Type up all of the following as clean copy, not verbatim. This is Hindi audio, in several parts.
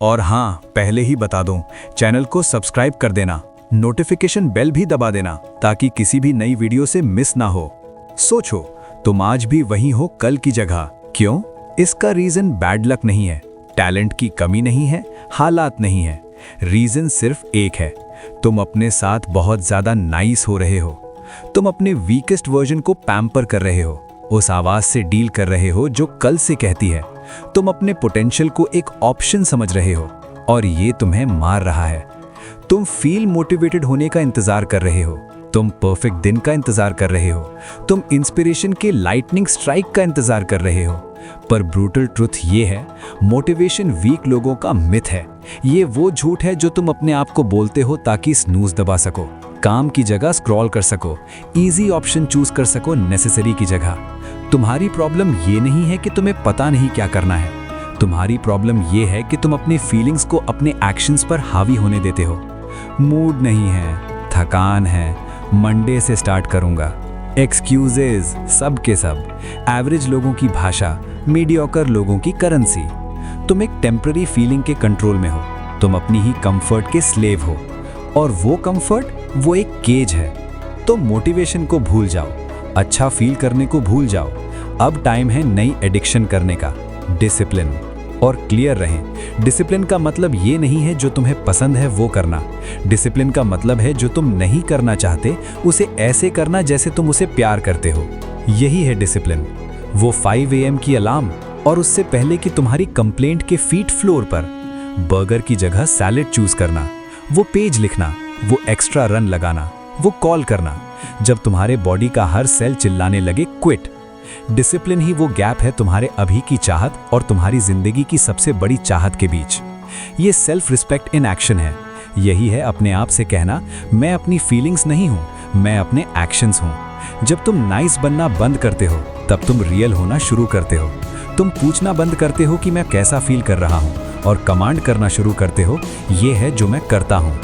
और हाँ, पहले ही बता दूं, चैनल को सब्सक्राइब कर देना, नोटिफिकेशन बेल भी दबा देना ताकि किसी भी नई वीडियो से मिस ना हो। सोचो, तुम आज भी वही हो कल की जगह। क्यों? इसका रीजन बैड लक नहीं है, टैलेंट की कमी नहीं है, हालात नहीं है। रीजन सिर्फ एक है, तुम अपने साथ बहुत ज्यादा नाइस हो रहे हो। तुम अपने वीकेस्ट वर्जन को पैम्पर कर रहे हो, उस आवाज से डील कर रहे हो जो कल से कहती है। तुम अपने पोटेंशियल को एक ऑप्शन समझ रहे हो और ये तुम्हें मार रहा है। तुम फील मोटिवेटेड होने का इंतजार कर रहे हो, तुम परफेक्ट दिन का इंतजार कर रहे हो, तुम इंस्पिरेशन के लाइटनिंग स्ट्राइक का इंतजार कर रहे हो। पर ब्रूटल ट्रुथ ये है, मोटिवेशन वीक लोगों का मिथ है। ये वो झूठ है जो तुम अपने आप को बोलते हो ताकि स्नूज दबा सको, काम की जगह स्क्रॉल कर सको, इजी ऑप्शन चूज कर सको नेसेसरी की जगह। तुम्हारी प्रॉब्लम ये नहीं है कि तुम्हें पता नहीं क्या करना है, तुम्हारी प्रॉब्लम ये है कि तुम अपने फीलिंग्स को अपने एक्शंस पर हावी होने देते हो। मूड नहीं है, थकान है, मंडे से स्टार्ट करूंगा, एक्सक्यूजेज सब के सब, एवरेज लोगों की भाषा, मीडियोकर लोगों की करेंसी। तुम एक टेम्पररी फीलिंग के कंट्रोल में हो, तुम अपनी ही कंफर्ट के स्लेव हो, और वो कंफर्ट वो एक केज है। तो मोटिवेशन को भूल जाओ, अच्छा फील करने को भूल जाओ। अब टाइम है नई एडिक्शन करने का, डिसिप्लिन। और क्लियर रहें, डिसिप्लिन का मतलब ये नहीं है जो तुम्हें पसंद है वो करना। डिसिप्लिन का मतलब है जो तुम नहीं करना चाहते उसे ऐसे करना जैसे तुम उसे प्यार करते हो। यही है डिसिप्लिन। वो 5 AM की अलार्म और उससे पहले कि तुम्हारी कंप्लेंट के फीट फ्लोर पर बर्गर की जगह सैलेड चूज करना, वो पेज लिखना, वो एक्स्ट्रा रन लगाना, वो कॉल करना जब तुम्हारे बॉडी का हर सेल चिल्लाने लगे क्विट। डिसिप्लिन ही वो गैप है तुम्हारे अभी की चाहत और तुम्हारी जिंदगी की सबसे बड़ी चाहत के बीच। ये सेल्फ रिस्पेक्ट इन एक्शन है। यही है अपने आप से कहना, मैं अपनी फीलिंग्स नहीं हूं, मैं अपने एक्शंस हूं। जब तुम नाइस बनना बंद करते हो तब तुम रियल होना शुरू करते हो। तुम पूछना बंद करते हो कि मैं कैसा फील कर रहा हूं और कमांड करना शुरू करते हो, ये है जो मैं करता हूं।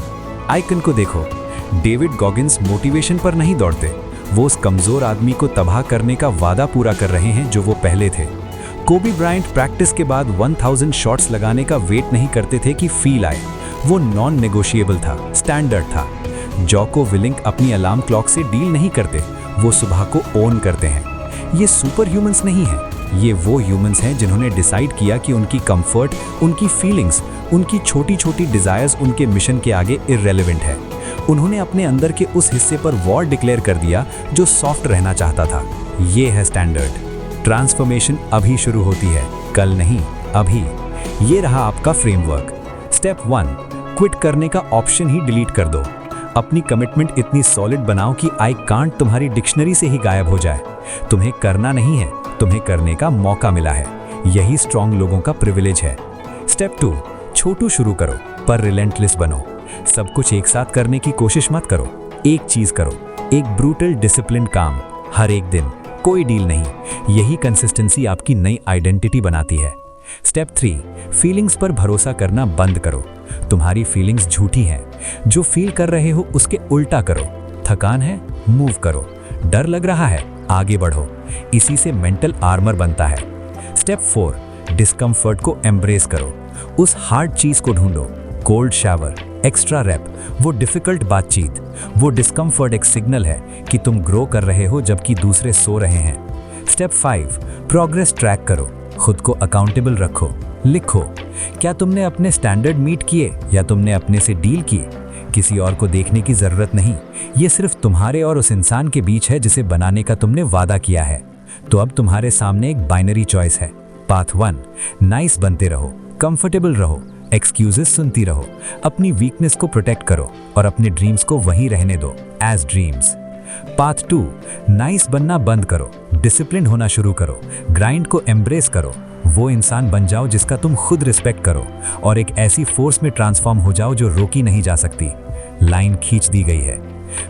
आइकन को देखो, डेविड गॉगिन्स मोटिवेशन पर नहीं दौड़ते, वो उस कमजोर आदमी को तबाह करने का वादा पूरा कर रहे हैं जो वो पहले थे। कोबी ब्रायंट प्रैक्टिस के बाद 1000 शॉट्स लगाने का वेट नहीं करते थे कि फील आए, वो नॉन नेगोशिएबल था, स्टैंडर्ड था। जॉको विलिंक अपनी अलार्म क्लॉक से डील नहीं करते, वो सुबह को ओन करते हैं। ये सुपर ह्यूमंस नहीं हैं, ये वो ह्यूमंस हैं जिन्होंने डिसाइड किया कि उनकी कंफर्ट, उनकी फीलिंग्स, उनकी छोटी छोटी डिजायर्स उनके मिशन के आगे इररेलेवेंट है। उन्होंने अपने अंदर के उस हिस्से पर वॉर डिक्लेयर कर दिया जो सॉफ्ट रहना चाहता था। ये है स्टैंडर्ड। ट्रांसफॉर्मेशन अभी शुरू होती है, कल नहीं, अभी। ये रहा आपका फ्रेमवर्क। स्टेप 1, क्विट करने का ऑप्शन ही डिलीट कर दो। अपनी कमिटमेंट इतनी सॉलिड बनाओ कि आई कांट तुम्हारी डिक्शनरी से ही गायब हो जाए। तुम्हें करना नहीं है, तुम्हें करने का मौका मिला है। यही स्ट्रॉन्ग लोगों का प्रिविलेज है। स्टेप 2, छोटू शुरू करो पर रिलेंटलेस बनो। सब कुछ एक साथ करने की कोशिश मत करो, एक चीज करो, एक ब्रूटल डिसिप्लिन काम, हर एक दिन, कोई डील नहीं। यही कंसिस्टेंसी आपकी नई आइडेंटिटी बनाती है। स्टेप 3, फीलिंग्स पर भरोसा करना बंद करो। तुम्हारी फीलिंग्स झूठी हैं। जो फील कर रहे हो उसके उल्टा करो। थकान है, मूव करो। डर लग रहा है, आगे बढ़ो। इसी से मेंटल आर्मर बनता है। स्टेप 4, डिस्कम्फर्ट को एम्ब्रेस करो। उस हार्ड चीज को ढूंढो, कोल्ड शावर, एक्स्ट्रा रैप, वो डिफिकल्ट बातचीत। वो डिस्कम्फर्ट एक सिग्नल है कि तुम ग्रो कर रहे हो जबकि दूसरे सो रहे हैं। स्टेप 5, प्रोग्रेस ट्रैक करो। खुद को अकाउंटेबल रखो। लिखो, क्या तुमने अपने स्टैंडर्ड मीट किए या तुमने अपने से डील किए। किसी और को देखने की जरूरत नहीं, ये सिर्फ तुम्हारे और उस इंसान के बीच है जिसे बनाने का तुमने वादा किया है। तो अब तुम्हारे सामने एक बाइनरी चॉइस है। पाथ 1, नाइस बनते रहो, कंफर्टेबल रहो, एक्सक्यूजेस सुनती रहो, अपनी वीकनेस को प्रोटेक्ट करो और अपने ड्रीम्स को वहीं रहने दो एज ड्रीम्स। पाथ 2, नाइस बनना बंद करो, डिसिप्लिन होना शुरू करो, ग्राइंड को एम्ब्रेस करो। वो इंसान बन जाओ जिसका तुम खुद रिस्पेक्ट करो और एक ऐसी फोर्स में ट्रांसफॉर्म हो जाओ जो रोकी नहीं जा सकती। लाइन खींच दी गई है।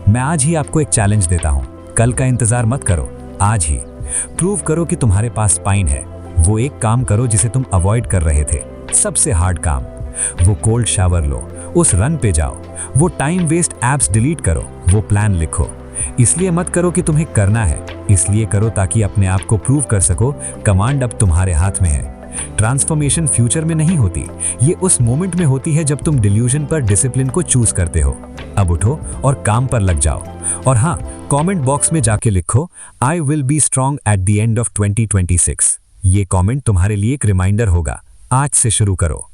मैं आज ही आपको एक चैलेंज देता हूं, कल का इंतजार मत करो, आज ही प्रूव करो कि तुम्हारे पास स्पाइन है। वो एक काम करो जिसे तुम अवॉइड कर रहे थे, सबसे हार्ड काम। वो कोल्ड शावर लो, उस रन पे जाओ, वो टाइम वेस्ट एप्स डिलीट करो, वो प्लान लिखो। इसलिए मत करो कि तुम्हें करना है, इसलिए करो ताकि अपने आप को प्रूव कर सको कमांड अब तुम्हारे हाथ में है। ट्रांसफॉर्मेशन फ्यूचर में नहीं होती, ये उस मोमेंट में होती है जब तुम डिल्यूजन पर डिसिप्लिन को चूज करते हो। अब उठो और काम पर लग जाओ। और हाँ, कमेंट बॉक्स में जाके लिखो I will be strong at the end of 2026। ये कमेंट तुम्हारे लिए एक रिमाइंडर होगा, आज से शुरू करो।